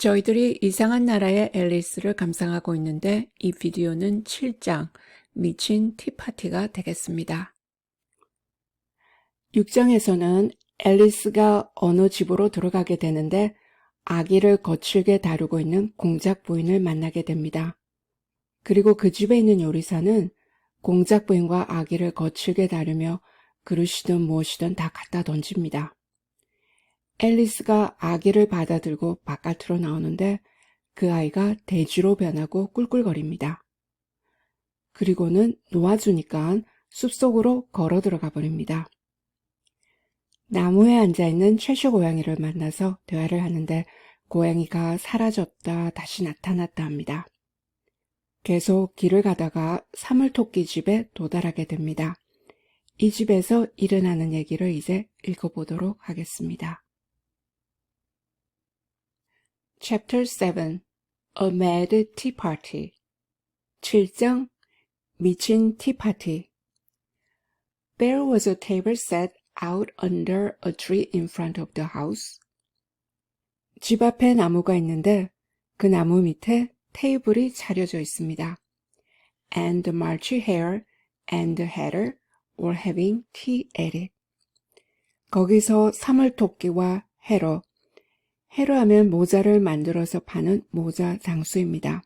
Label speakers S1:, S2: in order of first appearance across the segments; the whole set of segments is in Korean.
S1: 저희들이 이상한 나라의 앨리스를 감상하고 있는데 이 비디오는 7장 미친 티파티가 되겠습니다. 6장에서는 앨리스가 어느 집으로 들어가게 되는데 아기를 거칠게 다루고 있는 공작 부인을 만나게 됩니다. 그리고 그 집에 있는 요리사는 공작 부인과 아기를 거칠게 다루며 그릇이든 무엇이든 다 갖다 던집니다. 앨리스가 아기를 받아들고 바깥으로 나오는데 그 아이가 돼지로 변하고 꿀꿀거립니다. 그리고는 놓아주니까 숲속으로 걸어 들어가 버립니다. 나무에 앉아있는 채쇼 고양이를 만나서 대화를 하는데 고양이가 사라졌다 다시 나타났다 합니다. 계속 길을 가다가 사물토끼 집에 도달하게 됩니다. 이 집에서 일어나는 얘기를 이제 읽어보도록 하겠습니다. Chapter 7 A Mad Tea Party 7장 미친 티파티 There was a table set out under a tree in front of the house. 집 앞에 나무가 있는데 그 나무 밑에 테이블이 차려져 있습니다. And the March Hare and the Hatter were having tea at it. 거기서 사물토끼와 해러, 해러하면 모자를 만들어서 파는 모자 장수입니다.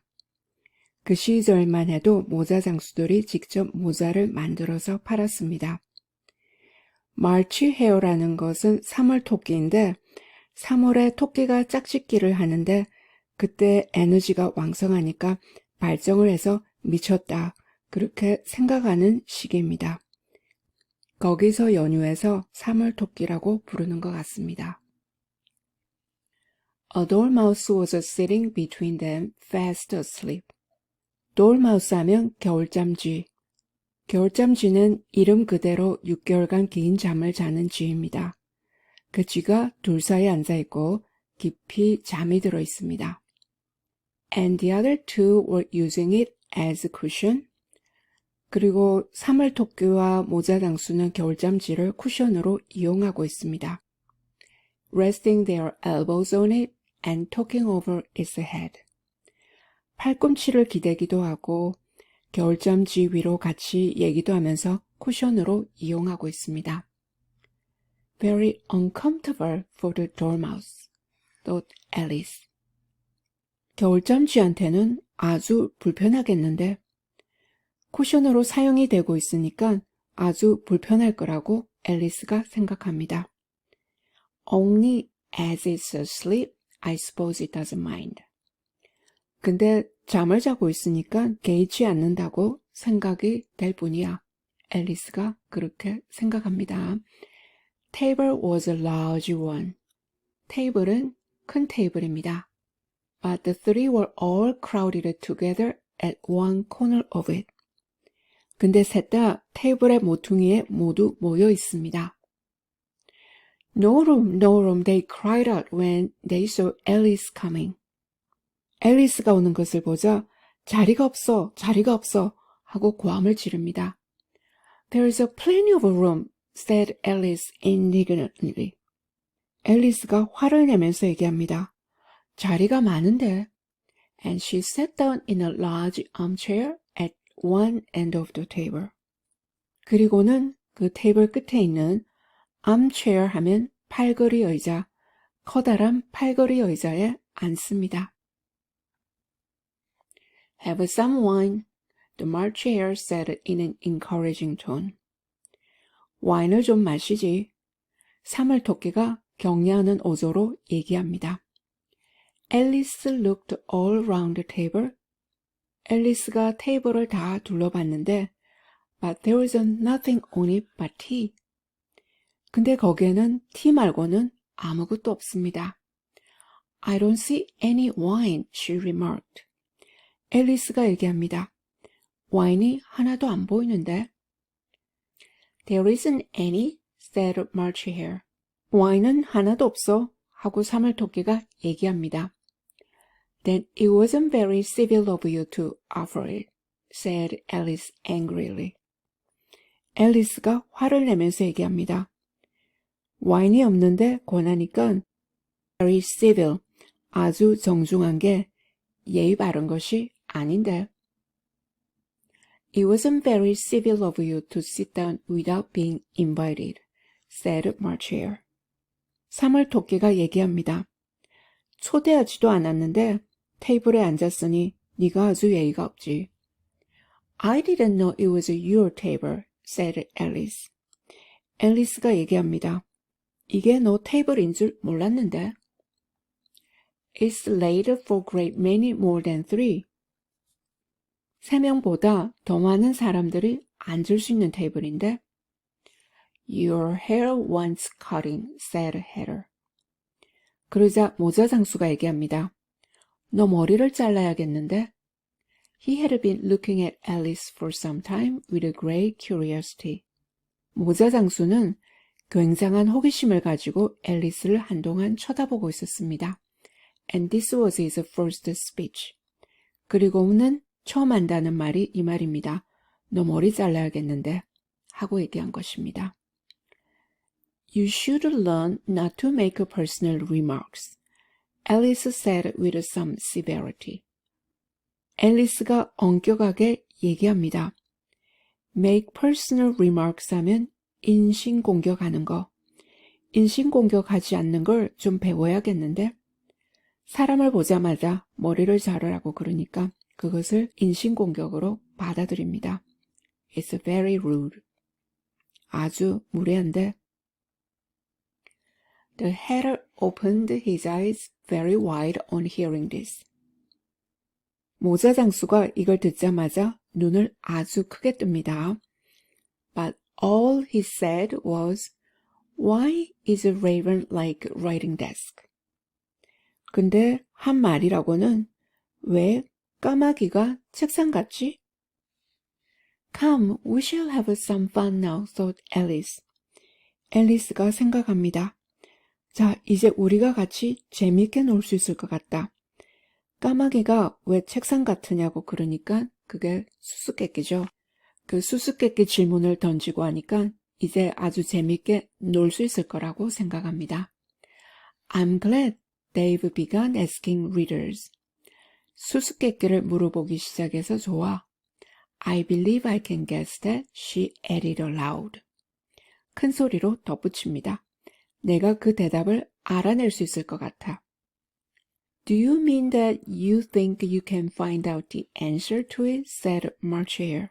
S1: 그 시절만 해도 모자 장수들이 직접 모자를 만들어서 팔았습니다. 마치 헤어라는 것은 사물토끼인데 3월에 토끼가 짝짓기를 하는데 그때 에너지가 왕성하니까 발정을 해서 미쳤다 그렇게 생각하는 시기입니다. 거기서 연유해서 사물토끼라고 부르는 것 같습니다. A dormouse was sitting between them fast asleep. dormouse 하면 겨울잠쥐. 겨울잠쥐는 이름 그대로 6개월간 긴 잠을 자는 쥐입니다. 그 쥐가 둘 사이에 앉아있고 깊이 잠이 들어 있습니다. And the other two were using it as a cushion. 그리고 사물토끼와 모자장수는 겨울잠쥐를 쿠션으로 이용하고 있습니다. Resting their elbows on it and talking over its head. 팔꿈치를 기대기도 하고 겨울잠쥐 위로 같이 얘기도 하면서 쿠션으로 이용하고 있습니다. Very uncomfortable for the dormouse, thought Alice. 겨울잠쥐한테는 아주 불편하겠는데 쿠션으로 사용이 되고 있으니까 아주 불편할 거라고 앨리스가 생각합니다. Only as it's asleep, I suppose it doesn't mind. 근데 잠을 자고 있으니까 개의치 않는다고 생각이 될 뿐이야. 앨리스가 그렇게 생각합니다. Table was a large one. 테이블은 큰 테이블입니다. But the three were all crowded together at one corner of it. 근데 셋 다 테이블의 모퉁이에 모두 모여 있습니다. No room, no room, they cried out when they saw Alice coming. 앨리스가 오는 것을 보자 자리가 없어, 자리가 없어 하고 고함을 지릅니다. There is a plenty of room, said Alice indignantly. 앨리스가 화를 내면서 얘기합니다. 자리가 많은데. And she sat down in a large armchair at one end of the table. 그리고는 그 테이블 끝에 있는 armchair 하면 팔걸이 의자, 커다란 팔걸이 의자에 앉습니다. Have some wine, the March Hare said in an encouraging tone. 와인을 좀 마시지. 사물토끼가 격려하는 어조로 얘기합니다. Alice looked all round the table. 앨리스가 테이블을 다 둘러봤는데 But there was nothing on it but tea. 근데 거기에는 티 말고는 아무것도 없습니다. I don't see any wine, she remarked. 앨리스가 얘기합니다. 와인이 하나도 안 보이는데. There isn't any, said March Hare. 와인은 하나도 없어 하고 사물토끼가 얘기합니다. Then it wasn't very civil of you to offer it, said Alice angrily. 앨리스가 화를 내면서 얘기합니다. 와인이 없는데 권하니까 very civil, 아주 정중한 게 예의 바른 것이 아닌데. It wasn't very civil of you to sit down without being invited, said Marchier. 3월 토끼가 얘기합니다. 초대하지도 않았는데 테이블에 앉았으니 네가 아주 예의가 없지. I didn't know it was your table, said Alice. 앨리스가 얘기합니다. 이게 너 테이블인 줄 몰랐는데. It's laid for great many more than 3. 3명보다 더 많은 사람들이 앉을 수 있는 테이블인데. Your hair wants cutting, said Heather. 그러자 모자 장수가 얘기합니다. 너 머리를 잘라야겠는데. He had been looking at Alice for some time with a great curiosity. 모자 장수는 굉장한 호기심을 가지고 앨리스를 한동안 쳐다보고 있었습니다. And this was his first speech. 그리고는 처음 한다는 말이 이 말입니다. 너 머리 잘라야겠는데 하고 얘기한 것입니다. You should learn not to make personal remarks, Alice said with some severity. 앨리스가 엄격하게 얘기합니다. Make personal remarks 하면 인신공격하는 거. 인신공격하지 않는 걸 좀 배워야겠는데. 사람을 보자마자 머리를 자르라고 그러니까 그것을 인신공격으로 받아들입니다. It's very rude. 아주 무례한데. The hatter opened his eyes very wide on hearing this. 모자 장수가 이걸 듣자마자 눈을 아주 크게 뜹니다. But all he said was, Why is a raven like writing desk? 근데 한 말이라고는 왜 까마귀가 책상 같지? Come, we shall have some fun now, thought Alice. 앨리스가 생각합니다. 자, 이제 우리가 같이 재미있게 놀 수 있을 것 같다. 까마귀가 왜 책상 같으냐고 그러니까 그게 수수께끼죠. 그 수수께끼 질문을 던지고 하니까 이제 아주 재미있게 놀 수 있을 거라고 생각합니다. I'm glad Dave began asking riddles. 수수께끼를 물어보기 시작해서 좋아. I believe I can guess that, she added aloud. 큰 소리로 덧붙입니다. 내가 그 대답을 알아낼 수 있을 것 같아. Do you mean that you think you can find out the answer to it? said Marchier.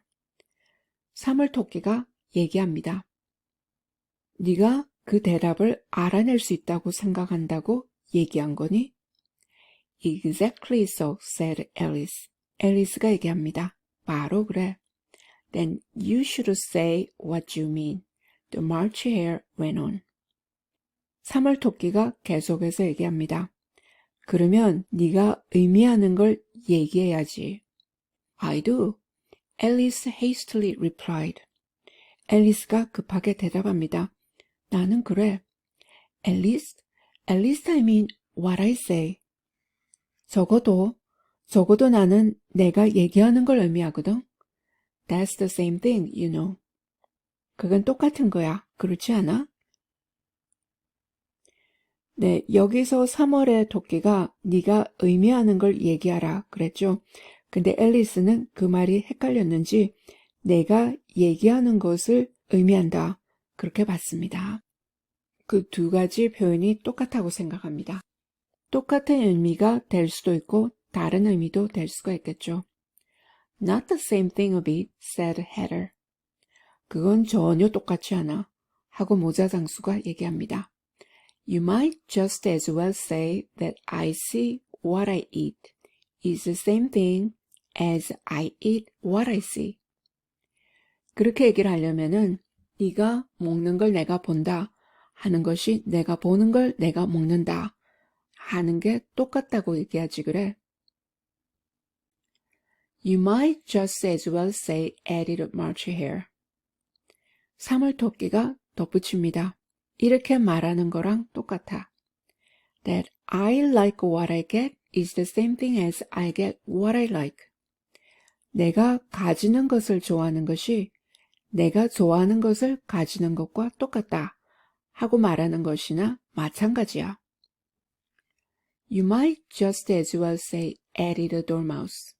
S1: 사물토끼가 얘기합니다. 네가 그 대답을 알아낼 수 있다고 생각한다고 얘기한 거니? Exactly so, said Alice. 앨리스가 얘기합니다. 바로 그래. Then you should say what you mean. The Marchier went on. 사물토끼가 계속해서 얘기합니다. 그러면 네가 의미하는 걸 얘기해야지. I do. Alice hastily replied. 앨리스가 급하게 대답합니다. 나는 그래. Alice? At least I mean what I say. 적어도 나는 내가 얘기하는 걸 의미하거든. That's the same thing, you know. 그건 똑같은 거야. 그렇지 않아? 네, 여기서 3월의 토끼가 네가 의미하는 걸 얘기하라 그랬죠. 근데 앨리스는 그 말이 헷갈렸는지 내가 얘기하는 것을 의미한다. 그렇게 봤습니다. 그 두 가지 표현이 똑같다고 생각합니다. 똑같은 의미가 될 수도 있고 다른 의미도 될 수가 있겠죠. Not the same thing a bit, said Heather. 그건 전혀 똑같지 않아. 하고 모자 장수가 얘기합니다. You might just as well say that I see what I eat is the same thing as I eat what I see. 그렇게 얘기를 하려면은 네가 먹는 걸 내가 본다 하는 것이 내가 보는 걸 내가 먹는다 하는 게 똑같다고 얘기하지 그래. You might just as well say added Marchier. 사물토끼가 덧붙입니다. 이렇게 말하는 거랑 똑같아. That I like what I get is the same thing as I get what I like. 내가 가지는 것을 좋아하는 것이 내가 좋아하는 것을 가지는 것과 똑같다 하고 말하는 것이나 마찬가지야. You might just as well say added a dormouse.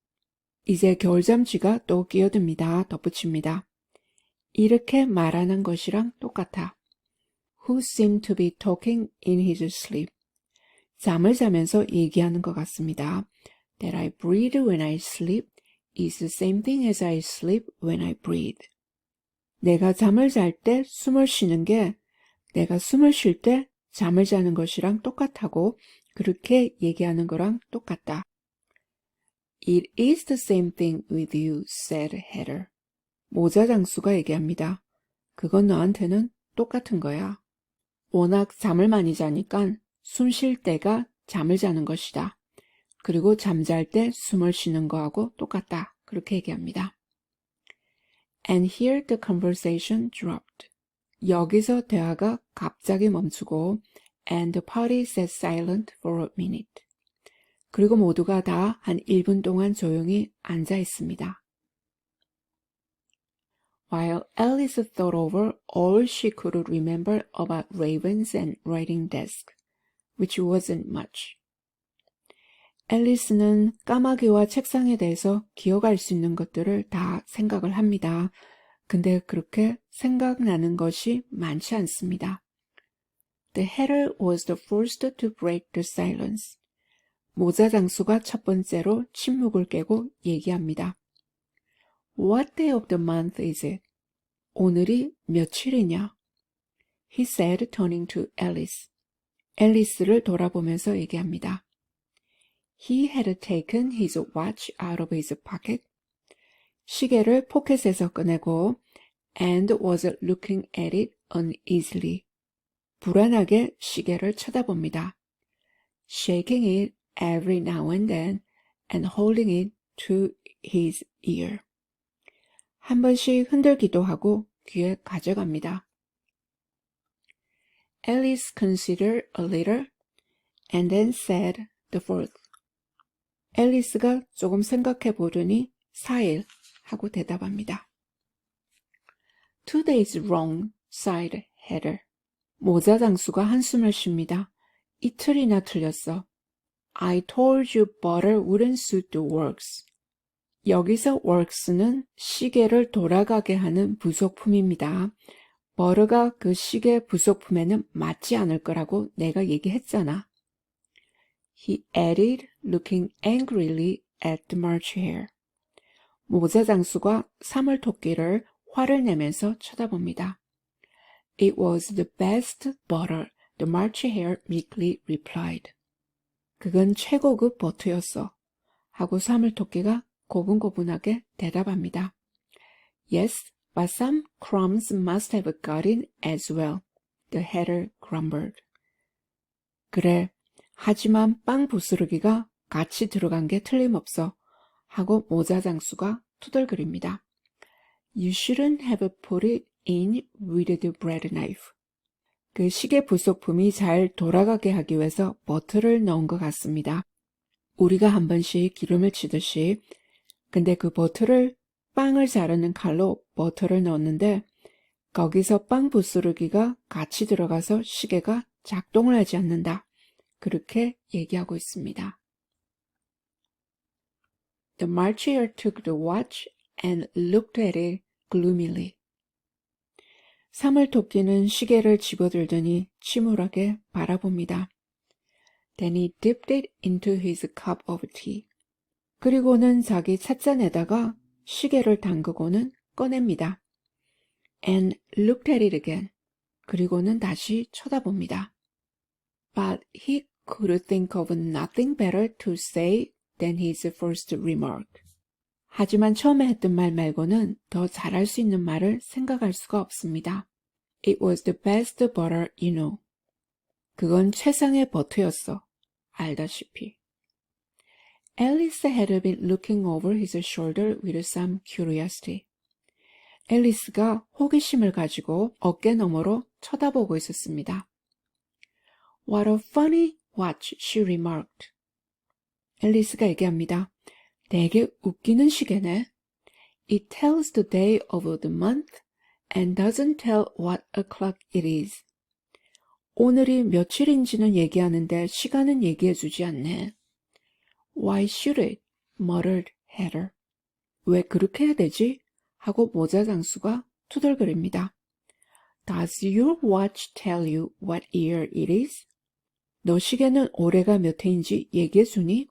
S1: 이제 겨울잠쥐가 또 끼어듭니다. 덧붙입니다. 이렇게 말하는 것이랑 똑같아. Who seemed to be talking in his sleep. 잠을 자면서 얘기하는 것 같습니다. That I breathe when I sleep is the same thing as I sleep when I breathe. 내가 잠을 잘 때 숨을 쉬는 게 내가 숨을 쉴 때 잠을 자는 것이랑 똑같다고 그렇게 얘기하는 거랑 똑같다. It is the same thing with you, said Heather. 모자 장수가 얘기합니다. 그건 너한테는 똑같은 거야. 워낙 잠을 많이 자니까 숨 쉴 때가 잠을 자는 것이다. 그리고 잠잘 때 숨을 쉬는 거하고 똑같다. 그렇게 얘기합니다. And here the conversation dropped. 여기서 대화가 갑자기 멈추고 and the party sat silent for a minute. 그리고 모두가 다 한 1분 동안 조용히 앉아 있습니다. While Alice thought over all she could remember about ravens and writing desk, which wasn't much. 앨리스는 까마귀와 책상에 대해서 기억할 수 있는 것들을 다 생각을 합니다. 근데 그렇게 생각나는 것이 많지 않습니다. The hatter was the first to break the silence. 모자 장수가 첫 번째로 침묵을 깨고 얘기합니다. What day of the month is it? 오늘이 며칠이냐? He said, turning to Alice. 앨리스를 돌아보면서 얘기합니다. He had taken his watch out of his pocket. 시계를 포켓에서 꺼내고 and was looking at it uneasily. 불안하게 시계를 쳐다봅니다. Shaking it every now and then and holding it to his ear. 한 번씩 흔들기도 하고 귀에 가져갑니다. Alice considered a little and then said the fourth. 앨리스가 조금 생각해 보더니 4일 하고 대답합니다. 2 days wrong, sighed Heather. 모자 장수가 한숨을 쉽니다. 이틀이나 틀렸어. I told you butter wouldn't suit the works. 여기서 works는 시계를 돌아가게 하는 부속품입니다. butter가 그 시계 부속품에는 맞지 않을 거라고 내가 얘기했잖아. He added, looking angrily at the March Hare. 모자 장수가 사물토끼를 화를 내면서 쳐다봅니다. It was the best butter, the March Hare meekly replied. 그건 최고급 버터였어. 하고 사물토끼가 고분고분하게 대답합니다. Yes, but some crumbs must have got in as well, the hatter grumbled. 그래, 하지만 빵 부스러기가 같이 들어간 게 틀림없어. 하고 모자 장수가 투덜거립니다. You shouldn't have put it in with the bread knife. 그 시계 부속품이 잘 돌아가게 하기 위해서 버터를 넣은 것 같습니다. 우리가 한 번씩 기름을 치듯이 근데 그 버터를 빵을 자르는 칼로 버터를 넣었는데 거기서 빵 부스러기가 같이 들어가서 시계가 작동을 하지 않는다. 그렇게 얘기하고 있습니다. The March Hare took the watch and looked at it gloomily. 사물토끼는 시계를 집어들더니 침울하게 바라봅니다. Then he dipped it into his cup of tea. 그리고는 자기 찻잔에다가 시계를 담그고는 꺼냅니다. And looked at it again. 그리고는 다시 쳐다봅니다. But he could think of nothing better to say than his first remark. 하지만 처음에 했던 말 말고는 더 잘할 수 있는 말을 생각할 수가 없습니다. It was the best butter you know. 그건 최상의 버터였어. 알다시피. Alice had been looking over his shoulder with some curiosity. 앨리스가 호기심을 가지고 어깨 너머로 쳐다보고 있었습니다. What a funny watch, she remarked. 앨리스가 얘기합니다. 되게 웃기는 시계네. It tells the day of the month and doesn't tell what o'clock it is. 오늘이 며칠인지는 얘기하는데 시간은 얘기해주지 않네. Why should it? muttered Heather. 왜 그렇게 해야 되지? 하고 모자 장수가 투덜거립니다. Does your watch tell you what year it is? 너 시계는 올해가 몇 해인지 얘기해주니?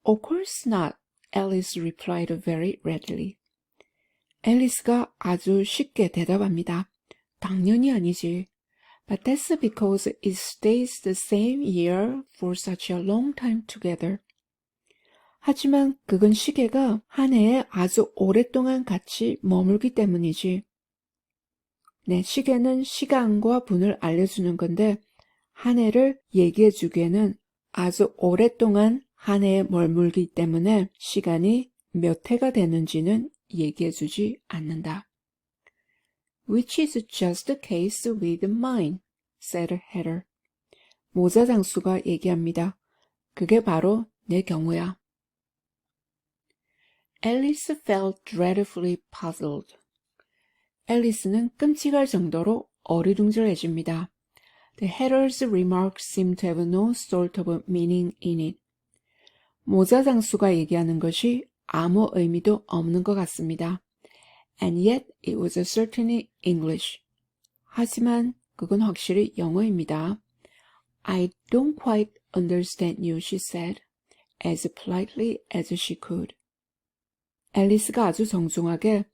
S1: Of course not, Alice replied very readily. 앨리스가 아주 쉽게 대답합니다. 당연히 아니지. But that's because it stays the same year for such a long time together. 하지만 그건 시계가 한 해에 아주 오랫동안 같이 머물기 때문이지. 네, 시계는 시간과 분을 알려주는 건데 한 해를 얘기해주기에는 아주 오랫동안 한 해에 머물기 때문에 시간이 몇 해가 되는지는 얘기해주지 않는다. Which is just the case with mine, said Heather. 모자 장수가 얘기합니다. 그게 바로 내 경우야. Alice felt dreadfully puzzled. 앨리스는 끔찍할 정도로 어리둥절해집니다. The Heather's remarks seemed to have no sort of meaning in it. 모자 장수가 얘기하는 것이 아무 의미도 없는 것 같습니다. And yet it was certainly English. 하지만 그건 확실히 영어입니다. I don't quite understand you, she said, as politely as she could. 앨리스가 아주 정중하게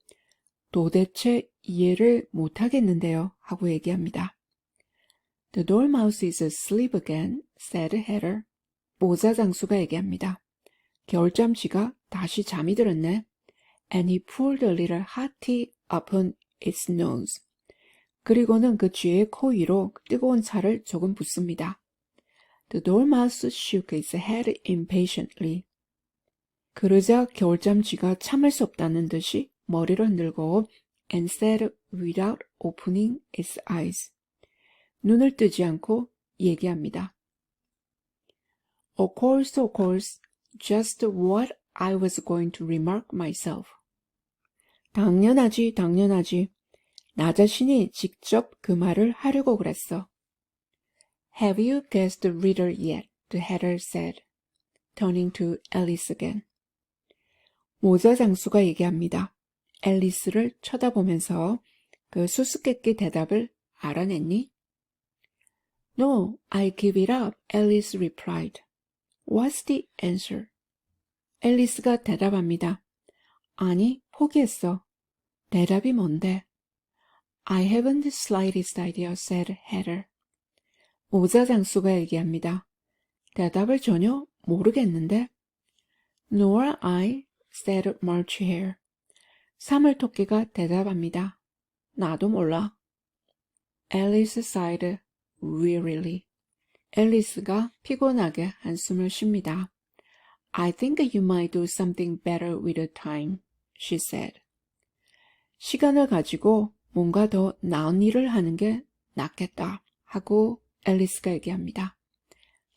S1: 도대체 이해를 못하겠는데요 하고 얘기합니다. The dormouse is asleep again, said Heather. 모자 장수가 얘기합니다. 겨울잠쥐가 다시 잠이 들었네. And he poured a little hot tea upon its nose. 그리고는 그 쥐의 코 위로 뜨거운 차를 조금 붓습니다. The dormouse shook its head impatiently. 그러자 겨울잠쥐가 참을 수 없다는 듯이 머리를 흔들고 and said without opening its eyes. 눈을 뜨지 않고 얘기합니다. Of course, just what I was going to remark myself. 당연하지. 나 자신이 직접 그 말을 하려고 그랬어. Have you guessed the riddle yet? The Heather said, turning to Alice again. 모자 장수가 얘기합니다. 앨리스를 쳐다보면서 그 수수께끼 대답을 알아냈니? No, I give it up, Alice replied. What's the answer? 앨리스가 대답합니다. 아니, 포기했어. 대답이 뭔데? I haven't the slightest idea, said Heather. 모자 장수가 얘기합니다. 대답을 전혀 모르겠는데? Nor I, said March Hare. 사물토끼가 대답합니다. 나도 몰라. Alice sighed wearily. 앨리스가 피곤하게 한숨을 쉽니다. I think you might do something better with the time, she said. 시간을 가지고 뭔가 더 나은 일을 하는 게 낫겠다 하고 앨리스가 얘기합니다.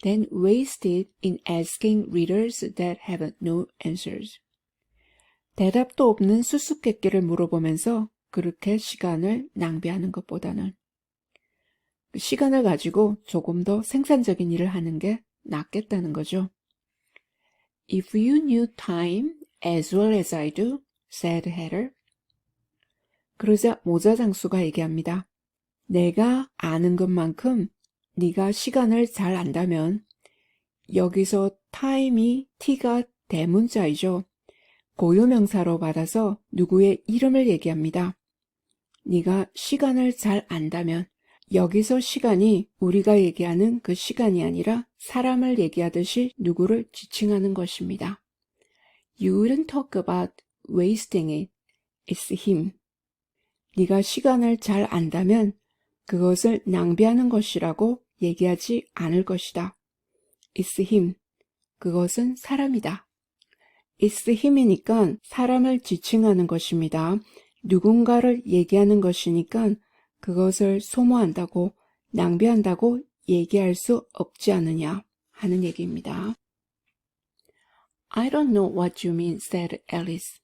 S1: Then waste it in asking riddles that have no answers. 대답도 없는 수수께끼를 물어보면서 그렇게 시간을 낭비하는 것보다는 시간을 가지고 조금 더 생산적인 일을 하는 게 낫겠다는 거죠. If you knew time as well as I do, said Heather. 그러자 모자 장수가 얘기합니다. 내가 아는 것만큼 네가 시간을 잘 안다면 여기서 time이 t가 대문자이죠. 고유명사로 받아서 누구의 이름을 얘기합니다. 네가 시간을 잘 안다면 여기서 시간이 우리가 얘기하는 그 시간이 아니라 사람을 얘기하듯이 누구를 지칭하는 것입니다. You wouldn't talk about wasting it. It's him. 네가 시간을 잘 안다면 그것을 낭비하는 것이라고 얘기하지 않을 것이다. It's him. 그것은 사람이다. It's him이니까 사람을 지칭하는 것입니다. 누군가를 얘기하는 것이니까 그것을 소모한다고 낭비한다고 얘기할 수 없지 않느냐 하는 얘기입니다. I don't know what you mean, said Alice.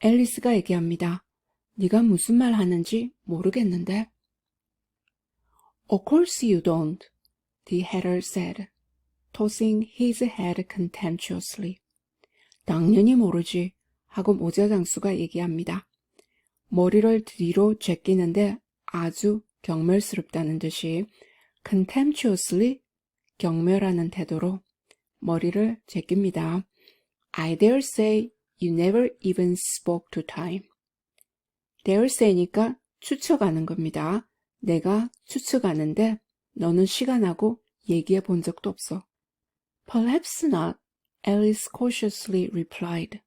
S1: 앨리스가 얘기합니다. 네가 무슨 말 하는지 모르겠는데. Of course you don't, the hatter said, tossing his head contemptuously. 당연히 모르지, 하고 모자 장수가 얘기합니다. 머리를 뒤로 제끼는데 아주 경멸스럽다는 듯이 contemptuously, 경멸하는 태도로 머리를 제낍니다. I dare say you never even spoke to time. dare say니까 추측하는 겁니다. 내가 추측하는데 너는 시간하고 얘기해 본 적도 없어. Perhaps not, Alice cautiously replied.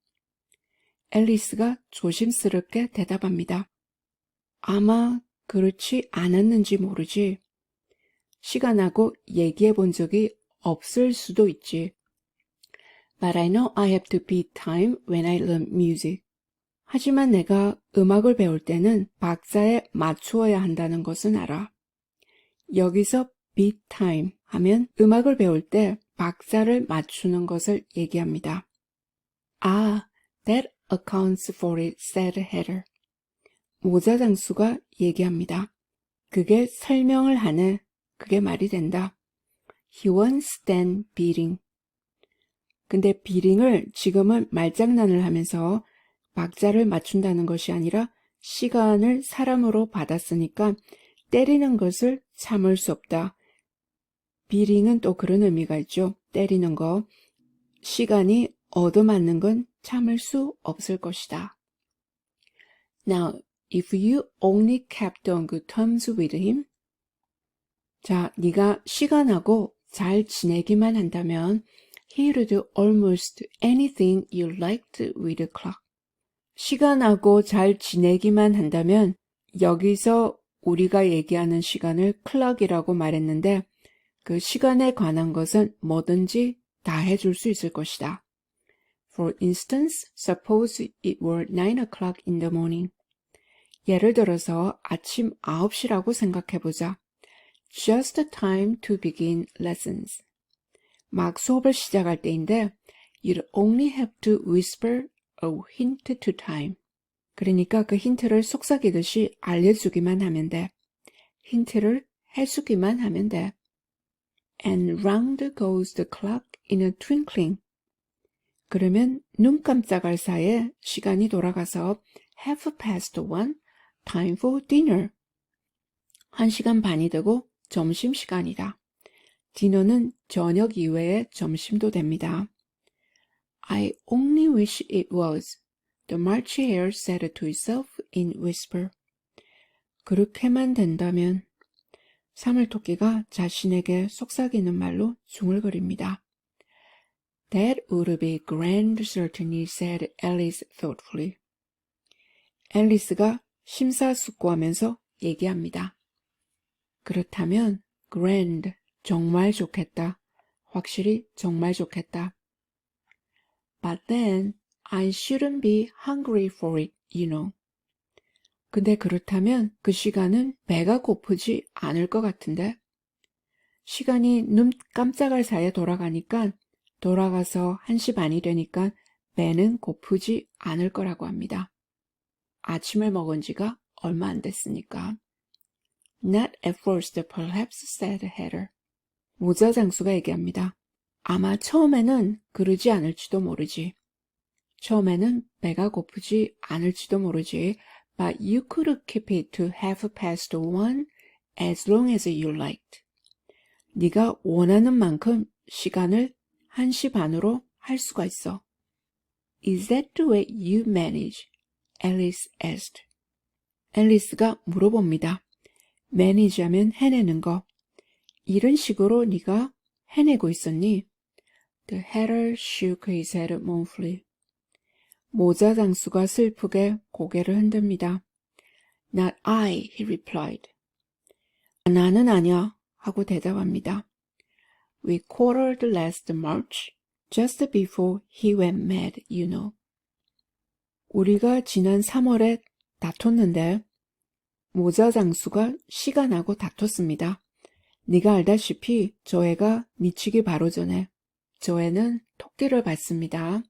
S1: 앨리스가 조심스럽게 대답합니다. 아마 그렇지 않았는지 모르지. 시간하고 얘기해 본 적이 없을 수도 있지. But I know I have to beat time when I learn music. 하지만 내가 음악을 배울 때는 박자에 맞추어야 한다는 것은 알아. 여기서 beat time 하면 음악을 배울 때 박자를 맞추는 것을 얘기합니다. 아, that accounts for it, said Heather. 모자 장수가 얘기합니다. 그게 설명을 하네. 그게 말이 된다. He won't stand beating. 근데 beating을 지금은 말장난을 하면서 박자를 맞춘다는 것이 아니라 시간을 사람으로 받았으니까 때리는 것을 참을 수 없다. beating은 또 그런 의미가 있죠. 때리는 거. 시간이 얻어맞는 건 참을 수 없을 것이다. Now, if you only kept on good terms with him, 자, 네가 시간하고 잘 지내기만 한다면 he would do almost anything you liked with the clock. 시간하고 잘 지내기만 한다면 여기서 우리가 얘기하는 시간을 clock이라고 말했는데 그 시간에 관한 것은 뭐든지 다 해줄 수 있을 것이다. For instance, suppose it were 9 o'clock in the morning. 예를 들어서 아침 9시라고 생각해보자. Just time to begin lessons. 막 수업을 시작할 때인데 you'd only have to whisper a hint to time. 그러니까 그 힌트를 속삭이듯이 알려주기만 하면 돼. 힌트를 해주기만 하면 돼. And round goes the clock in a twinkling. 그러면 눈 깜짝할 사이에 시간이 돌아가서 1:30, time for dinner. 1시간 반이 되고 점심시간이다. 디너는 저녁 이외에 점심도 됩니다. I only wish it was, the March Hare said to itself in whisper. 그렇게만 된다면 사물토끼가 자신에게 속삭이는 말로 중얼거립니다. That would be grand certainly, said Alice thoughtfully. 앨리스가 심사숙고하면서 얘기합니다. 그렇다면 grand, 정말 좋겠다. 확실히 정말 좋겠다. But then I shouldn't be hungry for it, you know. 근데 그렇다면 그 시간은 배가 고프지 않을 것 같은데. 시간이 눈 깜짝할 사이에 돌아가니까 돌아가서 1시 반이 되니까 배는 고프지 않을 거라고 합니다. 아침을 먹은 지가 얼마 안 됐으니까. Not at first, perhaps, said Heather. 모자 장수가 얘기합니다. 아마 처음에는 그러지 않을지도 모르지. 처음에는 배가 고프지 않을지도 모르지. But you could keep it to 1:30 as long as you liked. 네가 원하는 만큼 시간을 1시 반으로 할 수가 있어. Is that the way you manage? Alice asked. 앨리스가 물어봅니다. manage하면 해내는 거. 이런 식으로 네가 해내고 있었니? The hatter shook his head mournfully. 모자 장수가 슬프게 고개를 흔듭니다. Not I, he replied. 나는 아니야, 하고 대답합니다. We quarreled last March, just before he went mad, you know. 우리가 지난 3월에 다퉜는데 모자 장수가 시간하고 다퉜습니다. 네가 알다시피 저 애가 미치기 바로 전에 저 애는 토끼를 밟습니다.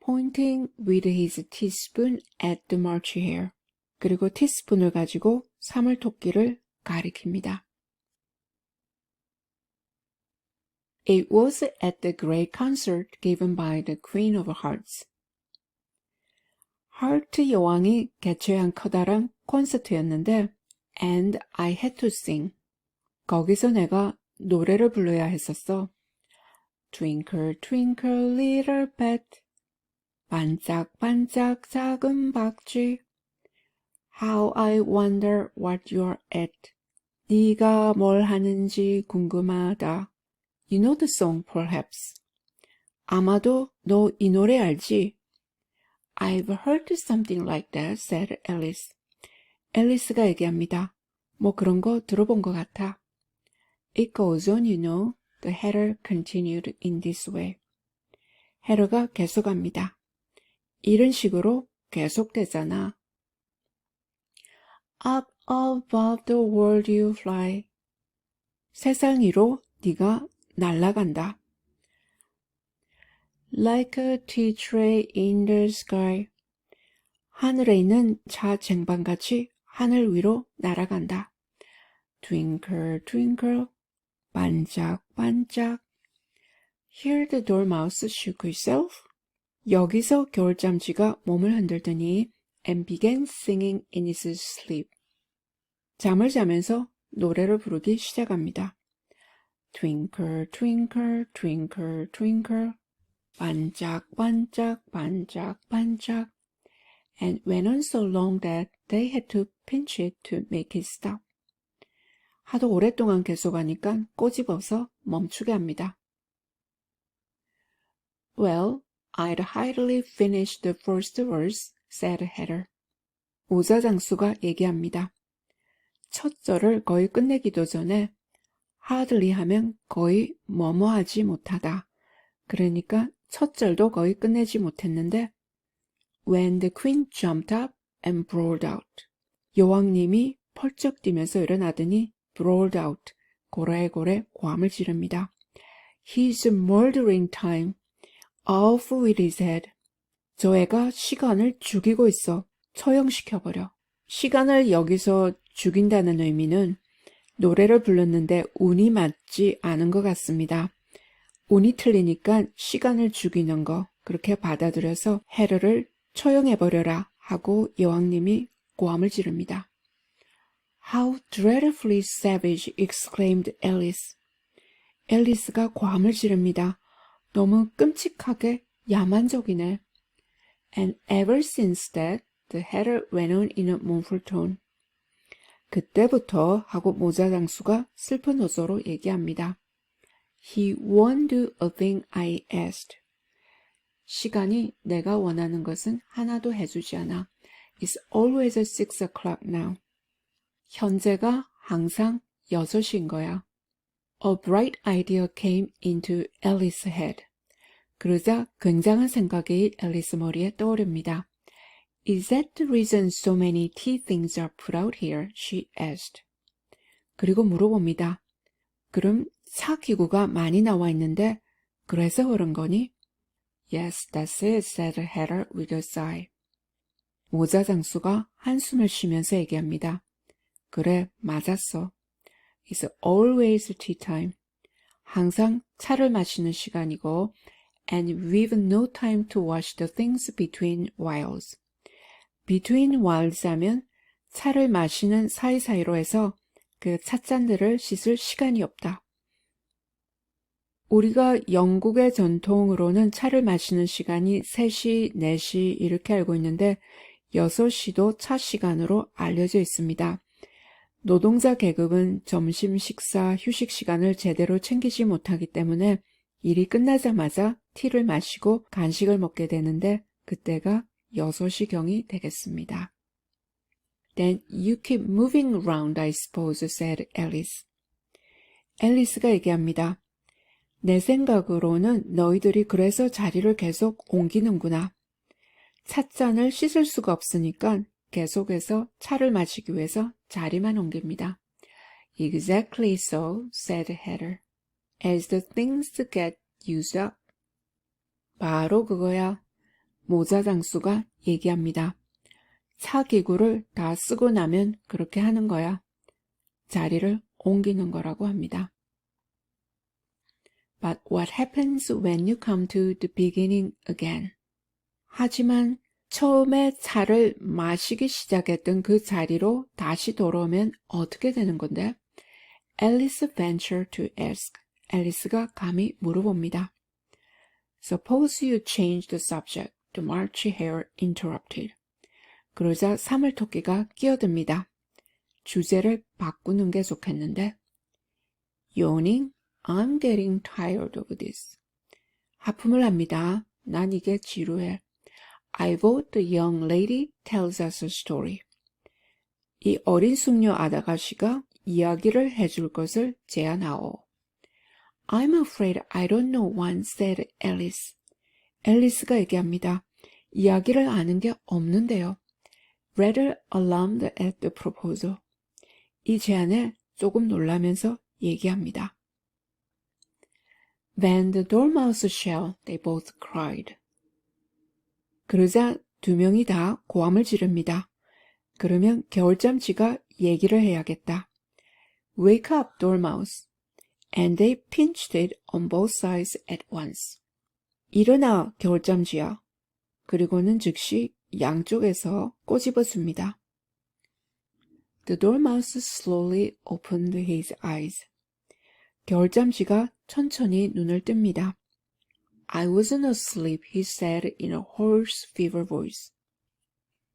S1: Pointing with his teaspoon at the March Hare. 그리고 티스푼을 가지고 사물토끼를 가리킵니다. It was at the great concert given by the Queen of Hearts. 하트 여왕이 개최한 커다란 콘서트였는데 and I had to sing. 거기서 내가 노래를 불러야 했었어. Twinkle, twinkle, little bat. 반짝반짝 작은 박쥐. How I wonder what you're at. 네가 뭘 하는지 궁금하다. You know the song, perhaps. 아마도 너 이 노래 알지? I've heard something like that, said Alice. 앨리스가 얘기합니다. 뭐 그런 거 들어본 것 같아. It goes on, you know. The hatter continued in this way. 해러가 계속합니다. 이런 식으로 계속되잖아. Up above the world you fly. 세상 위로 네가 날아간다. Like a tea tray in the sky. 하늘에 있는 차 쟁반같이 하늘 위로 날아간다. Twinkle, twinkle. 반짝반짝. Here the dormouse shook herself. 여기서 겨울잠쥐가 몸을 흔들더니 and began singing in its sleep. 잠을 자면서 노래를 부르기 시작합니다. Twinkle, twinkle, twinkle, twinkle. 반짝반짝, 반짝반짝. And went on so long that they had to pinch it to make it stop. 하도 오랫동안 계속하니까 꼬집어서 멈추게 합니다. Well, I'd hardly finished the first verse, said Heather. 모자장수가 얘기합니다. 첫 절을 거의 끝내기도 전에 hardly 하면 거의 뭐뭐하지 못하다. 그러니까 첫 절도 거의 끝내지 못했는데 when the queen jumped up and brawled out. 여왕님이 펄쩍 뛰면서 일어나더니 brawled out. 고래고래 고함을 지릅니다. He's murdering time. Off with his head. 저 애가 시간을 죽이고 있어. 처형시켜버려. 시간을 여기서 죽인다는 의미는 노래를 불렀는데 운이 맞지 않은 것 같습니다. 운이 틀리니까 시간을 죽이는 거 그렇게 받아들여서 헤르를 처형해버려라 하고 여왕님이 고함을 지릅니다. How dreadfully savage, exclaimed Alice. 앨리스가 고함을 지릅니다. 너무 끔찍하게 야만적이네. And ever since that, the hatter went on in a mournful tone. 그때부터 하고 모자장수가 슬픈 호소로 얘기합니다. He won't do a thing I asked. 시간이 내가 원하는 것은 하나도 해주지 않아. It's always 6 o'clock now. 현재가 항상 6시인 거야. A bright idea came into Alice's head. 그러자 굉장한 생각이 앨리스 머리에 떠오릅니다. Is that the reason so many tea things are put out here? She asked. 그리고 물어봅니다. 그럼 차 기구가 많이 나와 있는데 그래서 그런 거니? Yes, that's it, said Heather with a sigh. 모자장수가 한숨을 쉬면서 얘기합니다. 그래, 맞았어. It's always tea time. 항상 차를 마시는 시간이고 and we've no time to wash the things between whiles. between whiles 하면 차를 마시는 사이사이로 해서 그 찻잔들을 씻을 시간이 없다. 우리가 영국의 전통으로는 차를 마시는 시간이 3시, 4시 이렇게 알고 있는데 6시도 차 시간으로 알려져 있습니다. 노동자 계급은 점심 식사, 휴식 시간을 제대로 챙기지 못하기 때문에 일이 끝나자마자 티를 마시고 간식을 먹게 되는데 그때가 6시경이 되겠습니다. Then you keep moving around, I suppose, said Alice. 앨리스가 얘기합니다. 내 생각으로는 너희들이 그래서 자리를 계속 옮기는구나. 찻잔을 씻을 수가 없으니까 계속해서 차를 마시기 위해서 자리만 옮깁니다. Exactly so, said Heather. As the things get used up. 바로 그거야. 모자장수가 얘기합니다. 차 기구를 다 쓰고 나면 그렇게 하는 거야. 자리를 옮기는 거라고 합니다. But what happens when you come to the beginning again? 하지만 처음에 차를 마시기 시작했던 그 자리로 다시 돌아오면 어떻게 되는 건데? Alice ventured to ask. 앨리스가 감히 물어봅니다. Suppose you change the subject. The March Hare interrupted. 그러자 사물토끼가 끼어듭니다. 주제를 바꾸는 게 좋겠는데. Yawning, I'm getting tired of this. 하품을 합니다. 난 이게 지루해. I vote the young lady tells us a story. 이 어린 숙녀 아가씨가 이야기를 해줄 것을 제안하오. I'm afraid I don't know one, said Alice. 앨리스가 얘기합니다. 이야기를 아는 게 없는데요. Rather alarmed at the proposal. 이 제안에 조금 놀라면서 얘기합니다. When the dormouse shall, they both cried. 그러자 두 명이 다 고함을 지릅니다. 그러면 겨울잠쥐가 얘기를 해야겠다. Wake up, dormouse. And they pinched it on both sides at once. 일어나, 겨울잠쥐야. 그리고는 즉시 양쪽에서 꼬집어줍니다. The dormouse slowly opened his eyes. 겨울잠쥐가 천천히 눈을 뜹니다. I wasn't asleep, he said in a hoarse fever voice.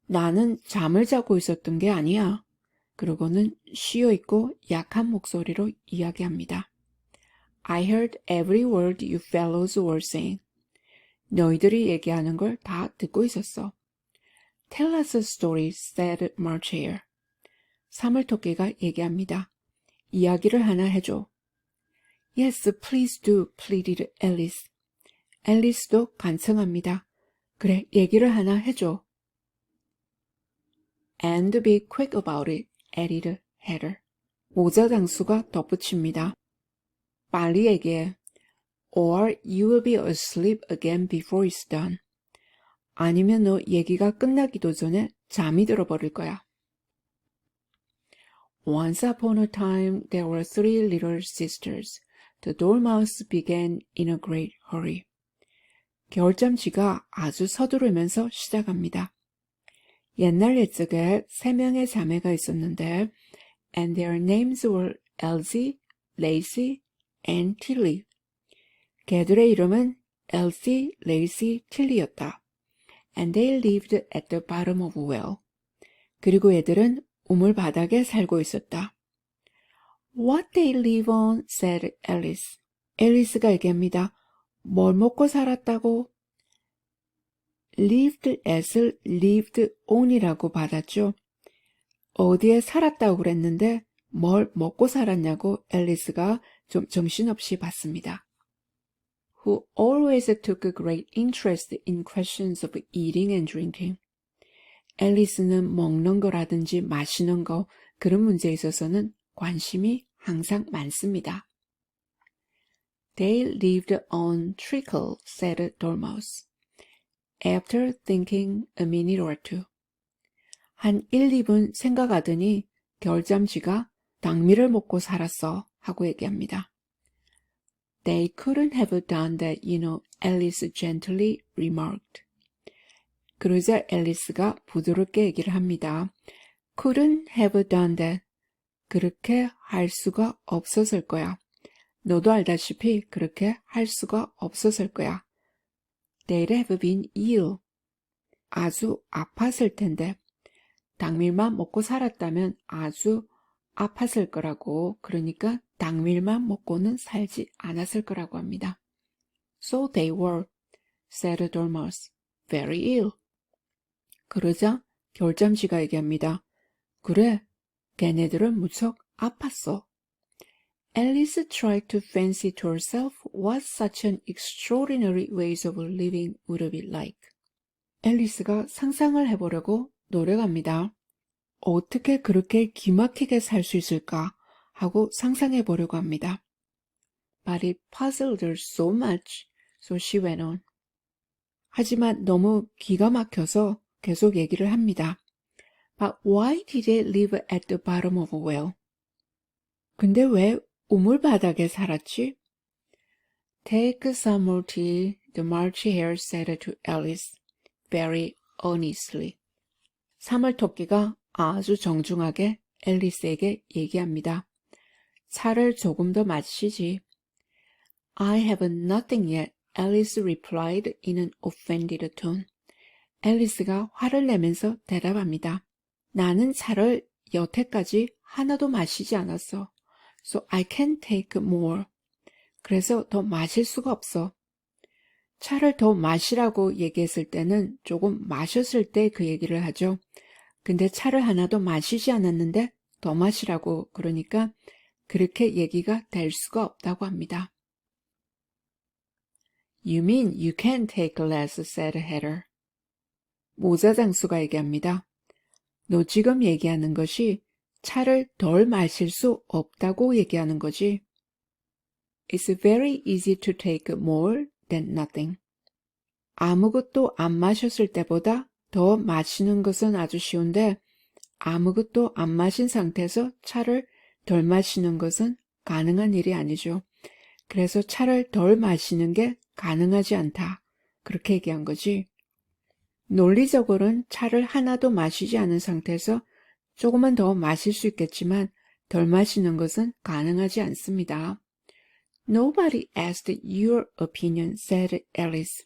S1: 나는 잠을 자고 있었던 게 아니야. 그러고는 쉬어있고 약한 목소리로 이야기합니다. I heard every word you fellows were saying. 너희들이 얘기하는 걸 다 듣고 있었어. Tell us a story, said March Hare. 사물토끼가 얘기합니다. 이야기를 하나 해줘. Yes, please do, pleaded Alice. 앨리스도 간청합니다. 그래, 얘기를 하나 해줘. And be quick about it, added Heather. 모자 장수가 덧붙입니다. 빨리 얘기해. Or you will be asleep again before it's done. 아니면 너 얘기가 끝나기도 전에 잠이 들어버릴 거야. Once upon a time there were three little sisters. The dormouse began in a great hurry. 겨울잠쥐가 아주 서두르면서 시작합니다. 옛날 옛적에 세 명의 자매가 있었는데 and their names were Elsie, Lacy, and Tilly. 걔들의 이름은 Elsie, Lacy, Tilly였다. And they lived at the bottom of a well. 그리고 애들은 우물 바닥에 살고 있었다. What they live on, said Alice. 앨리스가 얘기합니다. 뭘 먹고 살았다고? lived as을 lived on이라고 받았죠. 어디에 살았다고 그랬는데 뭘 먹고 살았냐고 앨리스가 좀 정신없이 봤습니다. Who always took a great interest in questions of eating and drinking. 앨리스는 먹는 거라든지 마시는 거 그런 문제에 있어서는 관심이 항상 많습니다. They lived on treacle, said Dormouse. After thinking a minute or two. 한 1, 2분 생각하더니 겨울잠쥐가 당미를 먹고 살았어 하고 얘기합니다. They couldn't have done that, you know, Alice gently remarked. 그러자 앨리스가 부드럽게 얘기를 합니다. Couldn't have done that. 그렇게 할 수가 없었을 거야. 너도 알다시피 그렇게 할 수가 없었을 거야. They'd have been ill. 아주 아팠을 텐데. 당밀만 먹고 살았다면 아주 아팠을 거라고. 그러니까 당밀만 먹고는 살지 않았을 거라고 합니다. So they were, said Dormouse, very ill. 그러자 겨울잠쥐가 얘기합니다. 그래, 걔네들은 무척 아팠어. Alice tried to fancy to herself what such an extraordinary ways of living would be like. 앨리스가 상상을 해보려고 노력합니다. 어떻게 그렇게 기막히게 살 수 있을까 하고 상상해보려고 합니다. But it puzzled her so much, so she went on. 하지만 너무 기가 막혀서 계속 얘기를 합니다. But why did they live at the bottom of a well? 근데 왜 우물 바닥에 살았지? Take some more tea, the March Hare said to Alice, very earnestly. 사물토끼가 아주 정중하게 앨리스에게 얘기합니다. 차를 조금 더 마시지. I have nothing yet, Alice replied in an offended tone. 앨리스가 화를 내면서 대답합니다. 나는 차를 여태까지 하나도 마시지 않았어. So I can't take more. 그래서 더 마실 수가 없어. 차를 더 마시라고 얘기했을 때는 조금 마셨을 때 그 얘기를 하죠. 근데 차를 하나도 마시지 않았는데 더 마시라고 그러니까 그렇게 얘기가 될 수가 없다고 합니다. You mean you can't take less, said Heather. 모자 장수가 얘기합니다. 너 지금 얘기하는 것이 차를 덜 마실 수 없다고 얘기하는 거지. It's very easy to take more than nothing. 아무것도 안 마셨을 때보다 더 마시는 것은 아주 쉬운데 아무것도 안 마신 상태에서 차를 덜 마시는 것은 가능한 일이 아니죠. 그래서 차를 덜 마시는 게 가능하지 않다. 그렇게 얘기한 거지. 논리적으로는 차를 하나도 마시지 않은 상태에서 조금은 더 마실 수 있겠지만 덜 마시는 것은 가능하지 않습니다. Nobody asked your opinion, said Alice.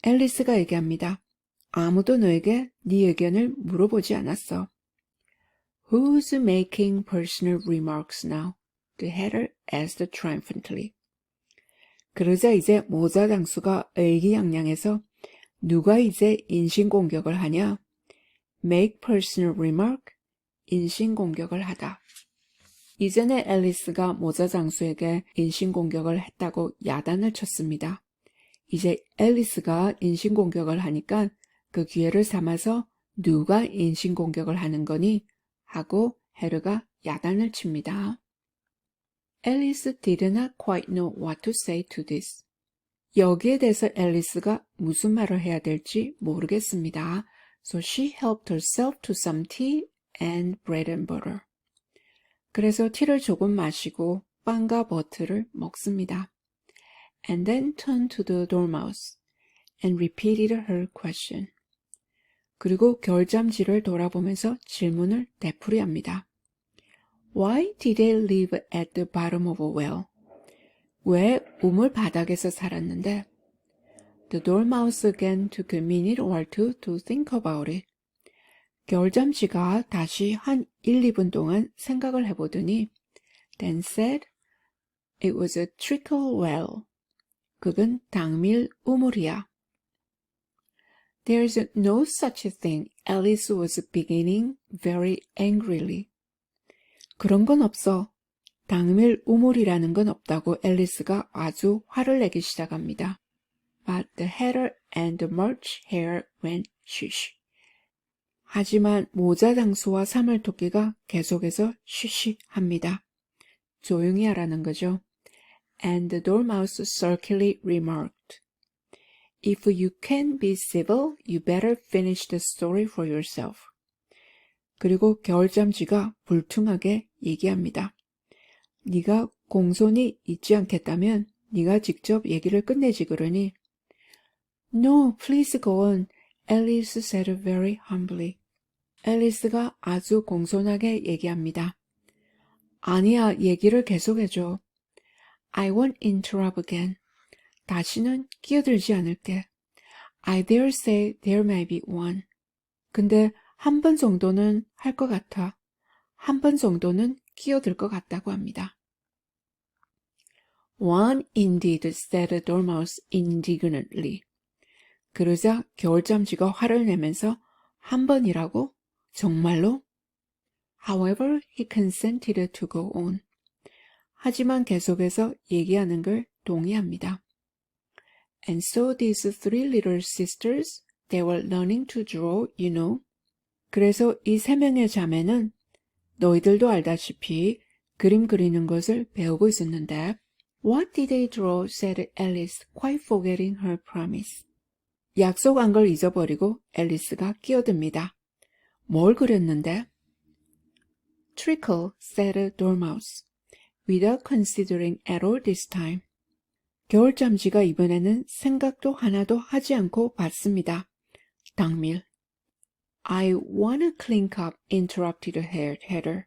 S1: 앨리스가 얘기합니다. 아무도 너에게 네 의견을 물어보지 않았어. Who's making personal remarks now? The hatter asked triumphantly. 그러자 이제 모자 장수가 의기양양해서 누가 이제 인신공격을 하냐? Make personal remark? 인신공격을 하다. 이전에 앨리스가 모자 장수에게 인신공격을 했다고 야단을 쳤습니다. 이제 앨리스가 인신공격을 하니까 그 기회를 삼아서 누가 인신공격을 하는 거니? 하고 헤르가 야단을 칩니다. Alice did not quite know what to say to this. 여기에 대해서 앨리스가 무슨 말을 해야 될지 모르겠습니다. So she helped herself to some tea and bread and butter. 그래서 티를 조금 마시고 빵과 버터를 먹습니다. And then turned to the dormouse and repeated her question. 그리고 결잠지를 돌아보면서 질문을 되풀이합니다. Why did they live at the bottom of a well? 왜 우물 바닥에서 살았는데? The dormouse again took a minute or two to think about it. 겨울잠시가 다시 한 1, 2분 동안 생각을 해보더니 then said, It was a trickle well. 그건 당밀 우물이야. There's no such thing, Alice was beginning very angrily. 그런 건 없어. 당밀 우물이라는 건 없다고 앨리스가 아주 화를 내기 시작합니다. But the hatter and the March Hare went shush. 하지만 모자 장수와 사물토끼가 계속해서 쉬쉬합니다. 조용히 하라는 거죠. And the dormouse sulkily remarked, If you can be civil, you better finish the story for yourself. 그리고 겨울잠쥐가 불퉁하게 얘기합니다. 네가 공손이 있지 않겠다면 네가 직접 얘기를 끝내지 그러니. No, please go on, Alice said very humbly. 앨리스가 아주 공손하게 얘기합니다. 아니야, 얘기를 계속해줘. I won't interrupt again. 다시는 끼어들지 않을게. I dare say there may be one. 근데 한 번 정도는 할 것 같아. 한 번 정도는 끼어들 것 같다고 합니다. One indeed, said the dormouse indignantly. 그러자 겨울잠쥐가 화를 내면서 한 번이라고? 정말로? However, he consented to go on. 하지만 계속해서 얘기하는 걸 동의합니다. And so these three little sisters, they were learning to draw, you know. 그래서 이 세 명의 자매는 너희들도 알다시피 그림 그리는 것을 배우고 있었는데 What did they draw? said Alice, quite forgetting her promise. 약속한 걸 잊어버리고 앨리스가 끼어듭니다. 뭘 그렸는데? Trickle, said Dormouse, without considering at all this time. 겨울잠지가 이번에는 생각도 하나도 하지 않고 받습니다. 당밀. I wanna clean up, interrupted Heather.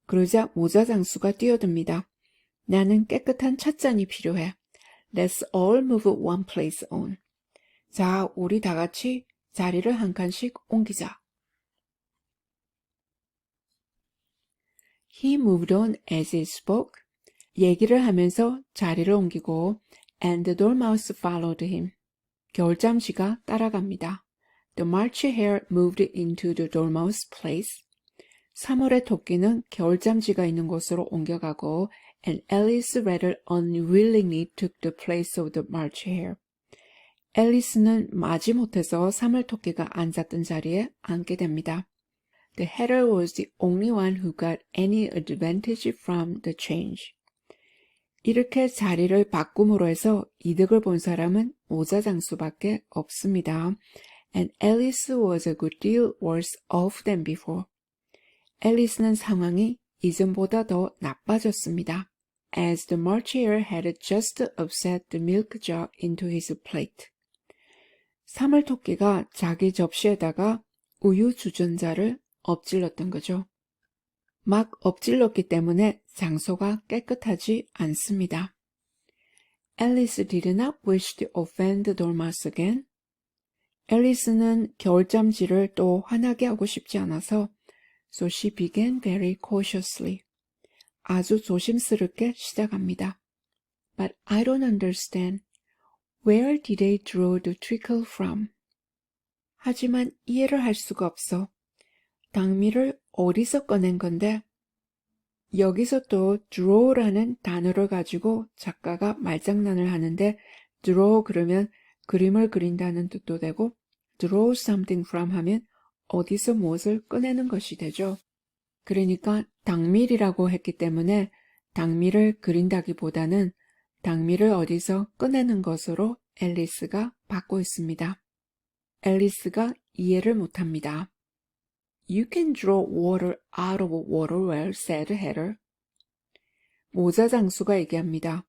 S1: 그러자 모자 장수가 뛰어듭니다. 나는 깨끗한 찻잔이 필요해. Let's all move one place on. 자, 우리 다 같이 자리를 한 칸씩 옮기자. He moved on as he spoke. 얘기를 하면서 자리를 옮기고 and the dormouse followed him. 겨울잠시가 따라갑니다. The March Hare moved into the dormouse place. 3월의 토끼는 겨울잠지가 있는 곳으로 옮겨가고 and Alice rather unwillingly took the place of the March Hare. 앨리스는 마지못해서 3월 토끼가 앉았던 자리에 앉게 됩니다. The hatter was the only one who got any advantage from the change. 이렇게 자리를 바꿈으로 해서 이득을 본 사람은 모자장수밖에 없습니다. And Alice was a good deal worse off than before. 앨리스는 상황이 이전보다 더 나빠졌습니다. As the March Hare had just upset the milk jar into his plate. 3월 토끼가 자기 접시에다가 우유 주전자를 엎질렀던 거죠. 막 엎질렀기 때문에 장소가 깨끗하지 않습니다. Alice did not wish to offend the dormouse again. 앨리스는 겨울잠지를 또 화나게 하고 싶지 않아서 So she began very cautiously. 아주 조심스럽게 시작합니다. But I don't understand. Where did they draw the trickle from? 하지만 이해를 할 수가 없어. 당미를 어디서 꺼낸 건데? 여기서 또 draw라는 단어를 가지고 작가가 말장난을 하는데 draw 그러면 그림을 그린다는 뜻도 되고 draw something from 하면 어디서 무엇을 꺼내는 것이 되죠. 그러니까 당밀이라고 했기 때문에 당밀을 그린다기보다는 당밀을 어디서 꺼내는 것으로 앨리스가 받고 있습니다. 앨리스가 이해를 못합니다. You can draw water out of a water well, said Heather. 모자 장수가 얘기합니다.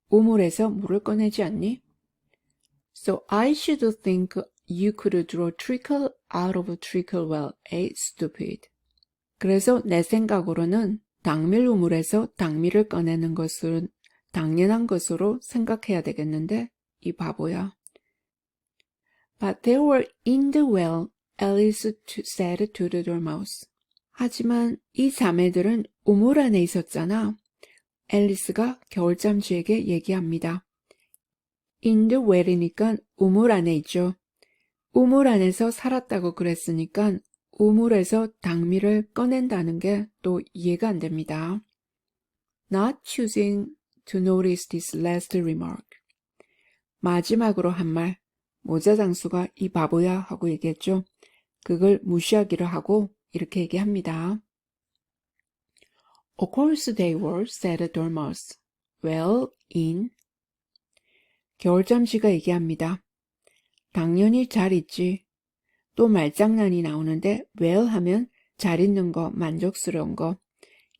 S1: 우물에서 물을 꺼내지 않니? So I should think you could draw trickle out of a trickle well, eh, stupid. 그래서 내 생각으로는 당밀 우물에서 당밀을 꺼내는 것은 당연한 것으로 생각해야 되겠는데 이 바보야. But they were in the well, Alice said to the dormouse. 하지만 이 자매들은 우물 안에 있었잖아. 앨리스가 겨울잠쥐에게 얘기합니다. In the well이니까 우물 안에 있죠. 우물 안에서 살았다고 그랬으니까 우물에서 당밀을 꺼낸다는 게 또 이해가 안 됩니다. Not choosing to notice this last remark. 마지막으로 한 말, 모자장수가 이 바보야 하고 얘기했죠. 그걸 무시하기로 하고 이렇게 얘기합니다. Of course they were, said the dormouse. Well, in. 겨울잠시가 얘기합니다. 당연히 잘 있지. 또 말장난이 나오는데 well 하면 잘 있는 거, 만족스러운 거.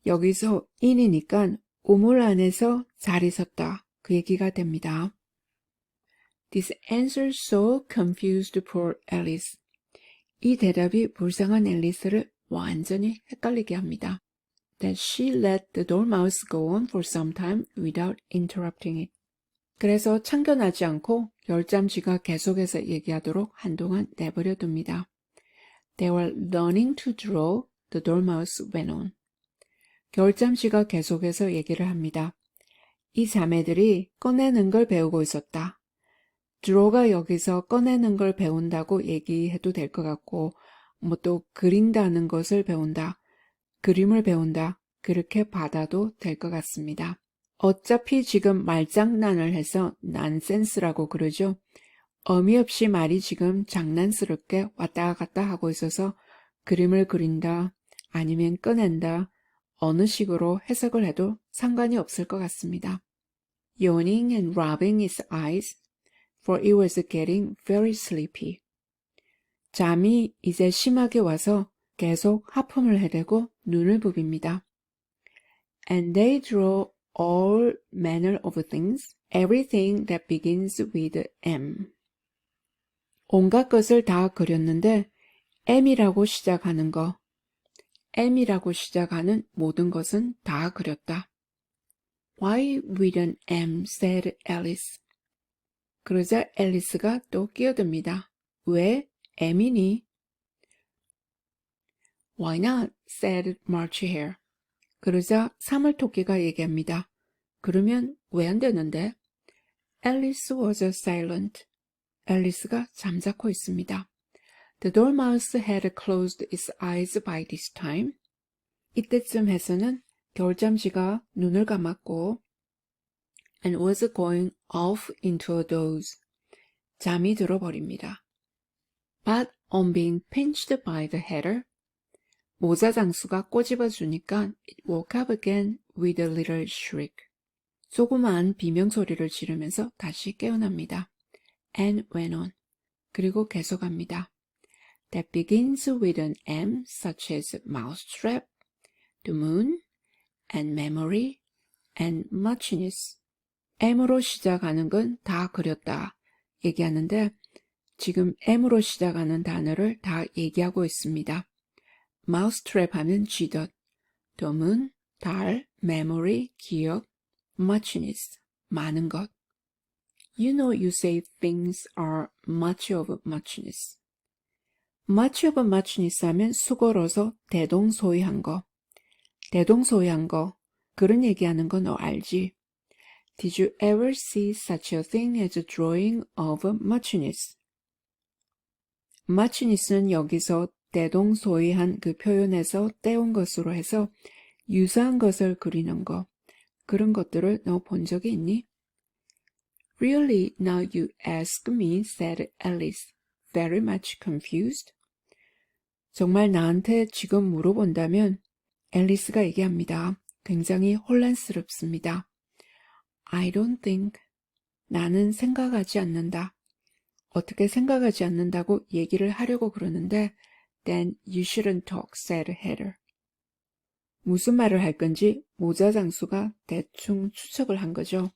S1: 여기서 in이니까 우물 안에서 잘 있었다. 그 얘기가 됩니다. This answer so confused poor Alice. 이 대답이 불쌍한 앨리스를 완전히 헷갈리게 합니다. That she let the dormouse go on for some time without interrupting it. 그래서 참견하지 않고 겨울잠쥐가 계속해서 얘기하도록 한동안 내버려 둡니다. They were learning to draw, the dormouse went on. 겨울잠쥐가 계속해서 얘기를 합니다. 이 자매들이 꺼내는 걸 배우고 있었다. draw가 여기서 꺼내는 걸 배운다고 얘기해도 될 것 같고 뭐 또 그린다는 것을 배운다. 그림을 배운다. 그렇게 받아도 될 것 같습니다. 어차피 지금 말장난을 해서 난센스라고 그러죠. 의미 없이 말이 지금 장난스럽게 왔다 갔다 하고 있어서 그림을 그린다, 아니면 꺼낸다, 어느 식으로 해석을 해도 상관이 없을 것 같습니다. Yawning and rubbing his eyes, for it was getting very sleepy. 잠이 이제 심하게 와서 계속 하품을 해대고 눈을 부빕니다. And they draw all manner of things, everything that begins with M. 온갖 것을 다 그렸는데 M이라고 시작하는 거, M이라고 시작하는 모든 것은 다 그렸다. Why with an M, said Alice. 그러자 앨리스가 또 끼어듭니다. 왜 M이니? Why not, said March Hare. 그러자 사물토끼가 얘기합니다. 그러면 왜 안 되는데? Alice was silent. 앨리스가 잠자코 있습니다. The dormouse had closed its eyes by this time. 이때쯤 해서는 겨울잠쥐가 눈을 감았고 and was going off into a doze. 잠이 들어버립니다. But on being pinched by the hatter, 모자 장수가 꼬집어주니까 it woke up again with a little shriek. 조그마한 비명소리를 지르면서 다시 깨어납니다. And went on. 그리고 계속합니다. That begins with an M such as mousetrap, the moon, and memory, and muchness. M으로 시작하는 건 다 그렸다 얘기하는데 지금 M으로 시작하는 단어를 다 얘기하고 있습니다. mousetrap 하면 쥐덫, the moon, 달, memory, 기억, muchness, 많은 것. You know you say things are much of muchness. much of muchness 하면 수고로서 대동소이한 거. 대동소이한 거, 그런 얘기하는 거 너 알지? Did you ever see such a thing as a drawing of muchness? muchness는 여기서 대동소이한 그 표현에서 떼온 것으로 해서 유사한 것을 그리는 거, 그런 것들을 너 본 적이 있니? Really, now you ask me, said Alice, very much confused. 정말 나한테 지금 물어본다면 앨리스가 얘기합니다. 굉장히 혼란스럽습니다. I don't think. 나는 생각하지 않는다. 어떻게 생각하지 않는다고 얘기를 하려고 그러는데 Then you shouldn't talk, said Hatter. 무슨 말을 할 건지 모자 장수가 대충 추측을 한 거죠.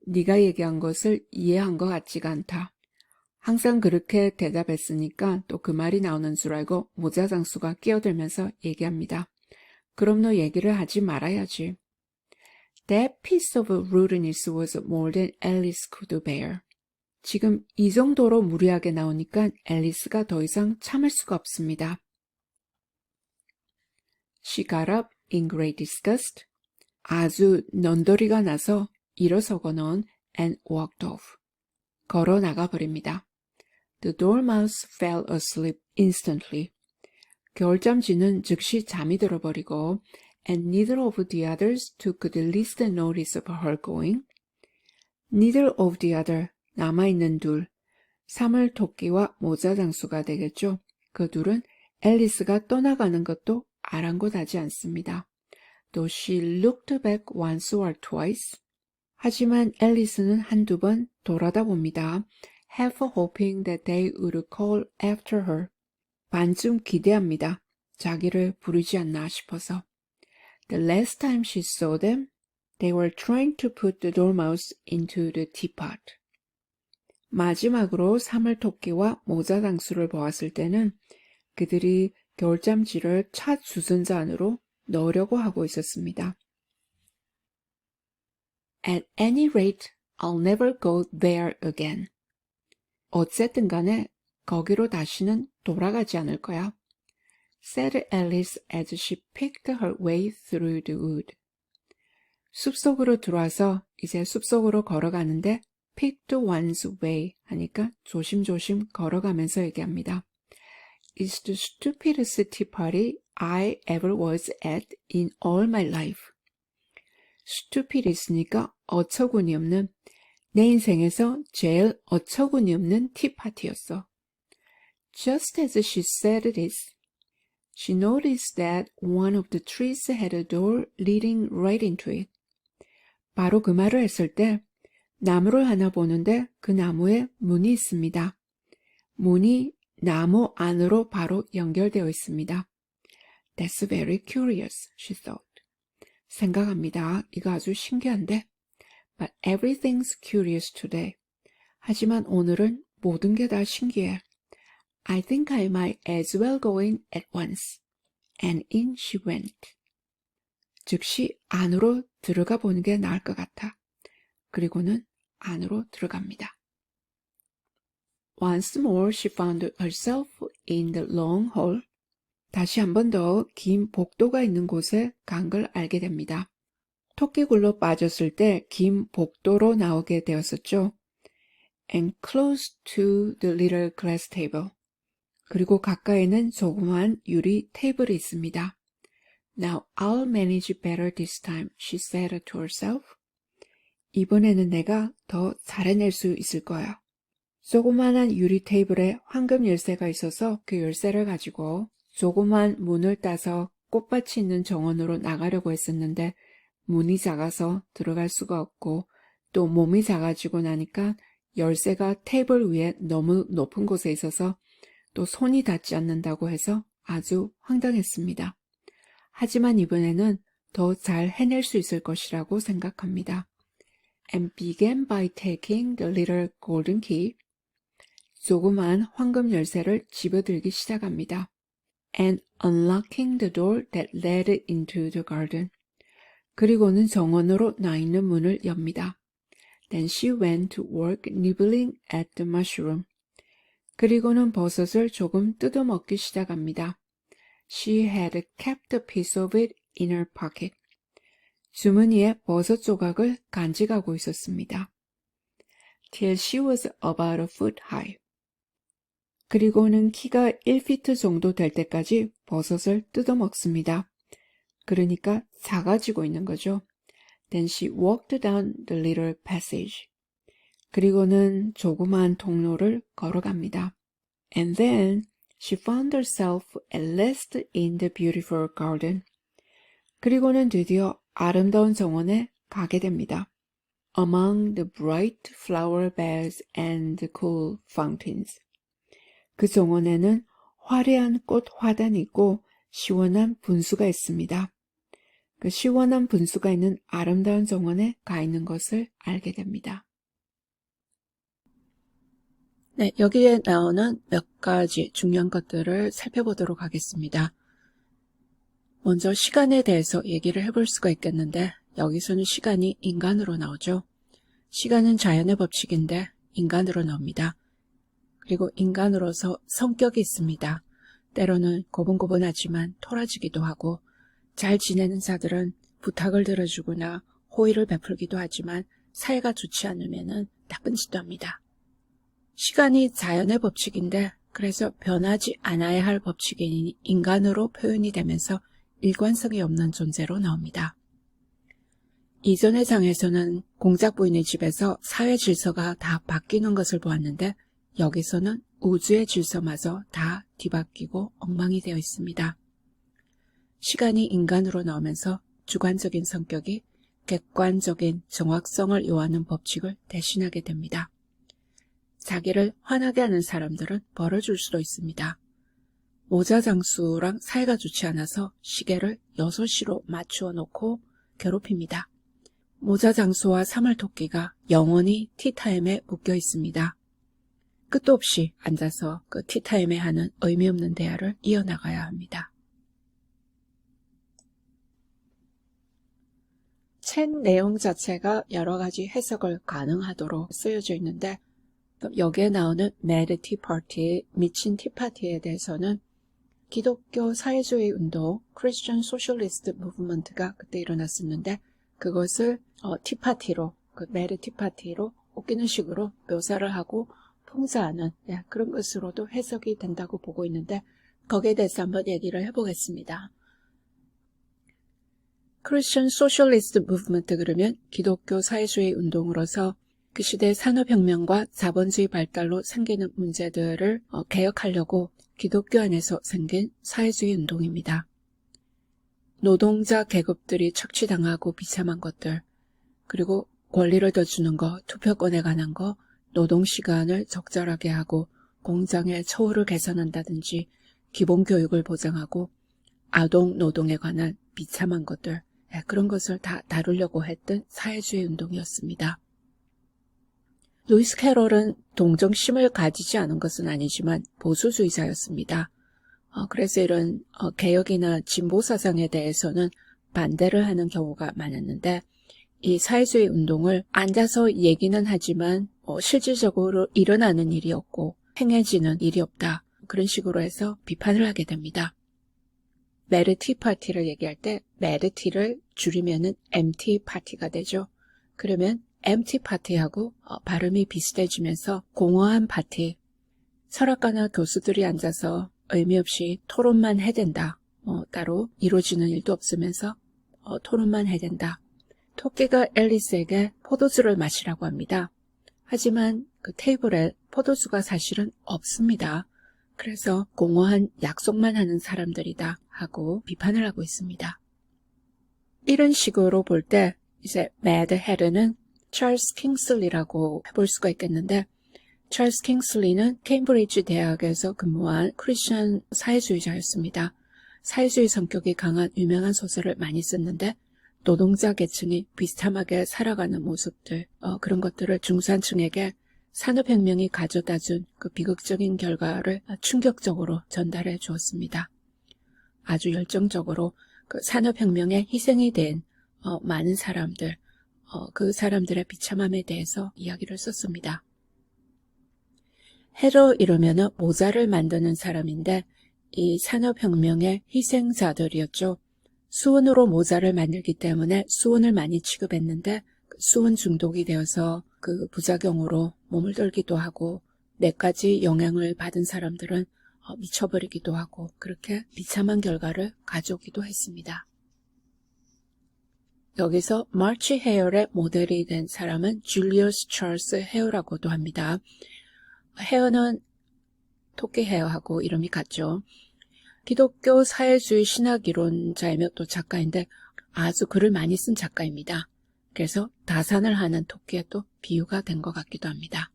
S1: 네가 얘기한 것을 이해한 것 같지가 않다. 항상 그렇게 대답했으니까 또 그 말이 나오는 줄 알고 모자 장수가 끼어들면서 얘기합니다. 그럼 너 얘기를 하지 말아야지. That piece of rudeness was more than Alice could bear. 지금 이 정도로 무리하게 나오니까 앨리스가 더 이상 참을 수가 없습니다. She got up in great disgust. 아주 넌더리가 나서 일어서고는 and walked off. 걸어 나가버립니다. The dormouse fell asleep instantly. 겨울잠쥐는 즉시 잠이 들어버리고 and neither of the others took the least notice of her going. Neither of the other, 남아있는 둘, 사물토끼와 모자장수가 되겠죠. 그 둘은 앨리스가 떠나가는 것도 아랑곳하지 않습니다. Though she looked back once or twice. 하지만 앨리스는 한두 번 돌아다 봅니다. Half hoping that they would call after her. 반쯤 기대합니다. 자기를 부르지 않나 싶어서. The last time she saw them, they were trying to put the dormouse into the teapot. 마지막으로 사물토끼와 모자장수를 보았을 때는 그들이 겨울잠쥐를 차 주전자 안으로 넣으려고 하고 있었습니다. At any rate, I'll never go there again. 어쨌든 간에 거기로 다시는 돌아가지 않을 거야. said Alice as she picked her way through the wood. 숲속으로 들어와서 이제 숲속으로 걸어가는데 picked one's way 하니까 조심조심 걸어가면서 얘기합니다. It's the stupidest tea party I ever was at in all my life. stupid 있으니까 어처구니 없는, 내 인생에서 제일 어처구니 없는 티파티였어. Just as she said this, she noticed that one of the trees had a door leading right into it. 바로 그 말을 했을 때 나무를 하나 보는데 그 나무에 문이 있습니다. 문이 나무 안으로 바로 연결되어 있습니다. That's very curious, she thought. 생각합니다. 이거 아주 신기한데? But everything's curious today. 하지만 오늘은 모든 게 다 신기해. I think I might as well go in at once. And in she went. 즉시 안으로 들어가 보는 게 나을 것 같아. 그리고는 안으로 들어갑니다. Once more she found herself in the long hall. 다시 한 번 더 긴 복도가 있는 곳에 간 걸 알게 됩니다. 토끼굴로 빠졌을 때 긴 복도로 나오게 되었었죠. And close to the little glass table. 그리고 가까이는 조그마한 유리 테이블이 있습니다. Now I'll manage better this time, she said to herself. 이번에는 내가 더 잘해낼 수 있을 거야. 조그마한 유리 테이블에 황금 열쇠가 있어서 그 열쇠를 가지고 조그만 문을 따서 꽃밭이 있는 정원으로 나가려고 했었는데 문이 작아서 들어갈 수가 없고 또 몸이 작아지고 나니까 열쇠가 테이블 위에 너무 높은 곳에 있어서 또 손이 닿지 않는다고 해서 아주 황당했습니다. 하지만 이번에는 더 잘 해낼 수 있을 것이라고 생각합니다. And began by taking the little golden key. 조그만 황금 열쇠를 집어들기 시작합니다. And unlocking the door that led into the garden. 그리고는 정원으로 나 있는 문을 엽니다. Then she went to work nibbling at the mushroom. 그리고는 버섯을 조금 뜯어먹기 시작합니다. She had kept a piece of it in her pocket. 주머니에 버섯 조각을 간직하고 있었습니다. Till she was about a foot high. 그리고는 키가 1피트 정도 될 때까지 버섯을 뜯어먹습니다. 그러니까 작아지고 있는 거죠. Then she walked down the little passage. 그리고는 조그마한 통로를 걸어갑니다. And then she found herself at last in the beautiful garden. 그리고는 드디어 아름다운 정원에 가게 됩니다. Among the bright flower beds and the cool fountains. 그 정원에는 화려한 꽃 화단이 있고 시원한 분수가 있습니다. 그 시원한 분수가 있는 아름다운 정원에 가 있는 것을 알게 됩니다. 네, 여기에 나오는 몇 가지 중요한 것들을 살펴보도록 하겠습니다. 먼저 시간에 대해서 얘기를 해볼 수가 있겠는데 여기서는 시간이 인간으로 나오죠. 시간은 자연의 법칙인데 인간으로 나옵니다. 그리고 인간으로서 성격이 있습니다. 때로는 고분고분하지만 토라지기도 하고 잘 지내는 자들은 부탁을 들어주거나 호의를 베풀기도 하지만 사이가 좋지 않으면 나쁜 짓도 합니다. 시간이 자연의 법칙인데 그래서 변하지 않아야 할 법칙인 인간으로 표현이 되면서 일관성이 없는 존재로 나옵니다. 이전의 장에서는 공작 부인의 집에서 사회 질서가 다 바뀌는 것을 보았는데 여기서는 우주의 질서마저 다 뒤바뀌고 엉망이 되어 있습니다. 시간이 인간으로 나오면서 주관적인 성격이 객관적인 정확성을 요하는 법칙을 대신하게 됩니다. 자기를 화나게 하는 사람들은 벌을 줄 수도 있습니다. 모자 장수랑 사이가 좋지 않아서 시계를 6시로 맞추어 놓고 괴롭힙니다. 모자 장수와 사물토끼가 영원히 티타임에 묶여 있습니다. 끝도 없이 앉아서 그 티타임에 하는 의미 없는 대화를 이어나가야 합니다. 책 내용 자체가 여러 가지 해석을 가능하도록 쓰여져 있는데 여기에 나오는 Mad Tea Party, 미친 티파티에 대해서는 기독교 사회주의 운동, Christian Socialist Movement가 그때 일어났었는데 그것을 티파티로, 그 Mad Tea Party로 웃기는 식으로 묘사를 하고 풍자하는 그런 것으로도 해석이 된다고 보고 있는데 거기에 대해서 한번 얘기를 해보겠습니다. Christian Socialist Movement 그러면 기독교 사회주의 운동으로서 그 시대의 산업혁명과 자본주의 발달로 생기는 문제들을 개혁하려고 기독교 안에서 생긴 사회주의 운동입니다. 노동자 계급들이 착취당하고 비참한 것들, 그리고 권리를 더 주는 거, 투표권에 관한 거, 노동시간을 적절하게 하고 공장의 처우를 개선한다든지 기본교육을 보장하고 아동 노동에 관한 비참한 것들, 그런 것을 다 다루려고 했던 사회주의 운동이었습니다. 루이스 캐럴은 동정심을 가지지 않은 것은 아니지만 보수주의자였습니다. 그래서 이런 개혁이나 진보 사상에 대해서는 반대를 하는 경우가 많았는데 이 사회주의 운동을 앉아서 얘기는 하지만 실질적으로 일어나는 일이 없고 행해지는 일이 없다. 그런 식으로 해서 비판을 하게 됩니다. 메르티 파티를 얘기할 때 메르티를 줄이면은 MT 파티가 되죠. 그러면 MT 파티하고 발음이 비슷해지면서 공허한 파티, 철학가나 교수들이 앉아서 의미 없이 토론만 해댄다. 따로 이루어지는 일도 없으면서 토론만 해댄다. 토끼가 앨리스에게 포도주를 마시라고 합니다. 하지만 그 테이블에 포도주가 사실은 없습니다. 그래서 공허한 약속만 하는 사람들이다 하고 비판을 하고 있습니다. 이런 식으로 볼 때 이제 매드 헤드는 찰스 킹슬리라고 해볼 수가 있겠는데 찰스 킹슬리는 케임브리지 대학에서 근무한 크리스천 사회주의자였습니다. 사회주의 성격이 강한 유명한 소설을 많이 썼는데 노동자 계층이 비참하게 살아가는 모습들, 그런 것들을 중산층에게 산업혁명이 가져다준 그 비극적인 결과를 충격적으로 전달해 주었습니다. 아주 열정적으로 그 산업혁명에 희생이 된 많은 사람들, 그 사람들의 비참함에 대해서 이야기를 썼습니다. 헤러 이러면은 모자를 만드는 사람인데 이 산업혁명의 희생자들이었죠. 수은으로 모자를 만들기 때문에 수은을 많이 취급했는데 수은 중독이 되어서 그 부작용으로 몸을 떨기도 하고 몇 가지 영향을 받은 사람들은 미쳐버리기도 하고 그렇게 비참한 결과를 가져오기도 했습니다. 여기서 마치 헤어의 모델이 된 사람은 줄리어스 찰스 헤어라고도 합니다. 헤어는 토끼 헤어하고 이름이 같죠. 기독교 사회주의 신학이론자이며 또 작가인데 아주 글을 많이 쓴 작가입니다. 그래서 다산을 하는 토끼에 또 비유가 된 것 같기도 합니다.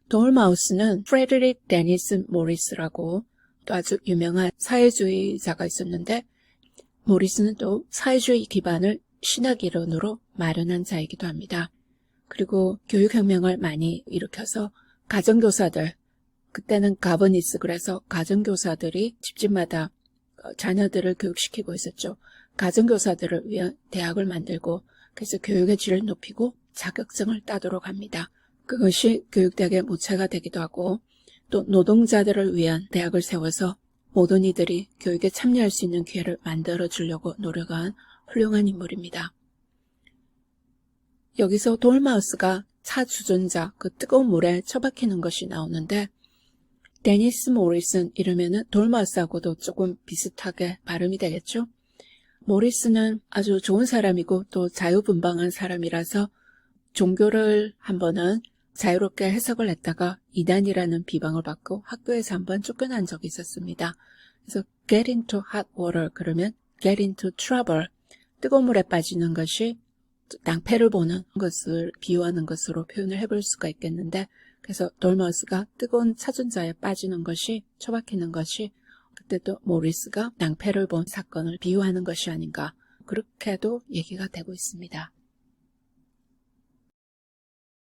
S1: 돌마우스는 프레드릭 데니스 모리스라고 또 아주 유명한 사회주의자가 있었는데 모리스는 또 사회주의 기반을 신학이론으로 마련한 자이기도 합니다. 그리고 교육혁명을 많이 일으켜서 가정교사들, 그때는 가버니스 그래서 가정교사들이 집집마다 자녀들을 교육시키고 있었죠. 가정교사들을 위한 대학을 만들고 그래서 교육의 질을 높이고 자격증을 따도록 합니다. 그것이 교육대학의 모체가 되기도 하고 또 노동자들을 위한 대학을 세워서 모든 이들이 교육에 참여할 수 있는 기회를 만들어 주려고 노력한 훌륭한 인물입니다. 여기서 돌마우스가 차 주전자, 그 뜨거운 물에 처박히는 것이 나오는데 데니스 모리슨 이러면은 돌마우스하고도 조금 비슷하게 발음이 되겠죠? 모리스는 아주 좋은 사람이고 또 자유분방한 사람이라서 종교를 한 번은 자유롭게 해석을 했다가 이단이라는 비방을 받고 학교에서 한번 쫓겨난 적이 있었습니다. 그래서 get into hot water 그러면 get into trouble, 뜨거운 물에 빠지는 것이 낭패를 보는 것을 비유하는 것으로 표현을 해볼 수가 있겠는데 그래서 돌마우스가 뜨거운 차전자에 빠지는 것이 처박히는 것이 그때 또 모리스가 낭패를 본 사건을 비유하는 것이 아닌가 그렇게도 얘기가 되고 있습니다.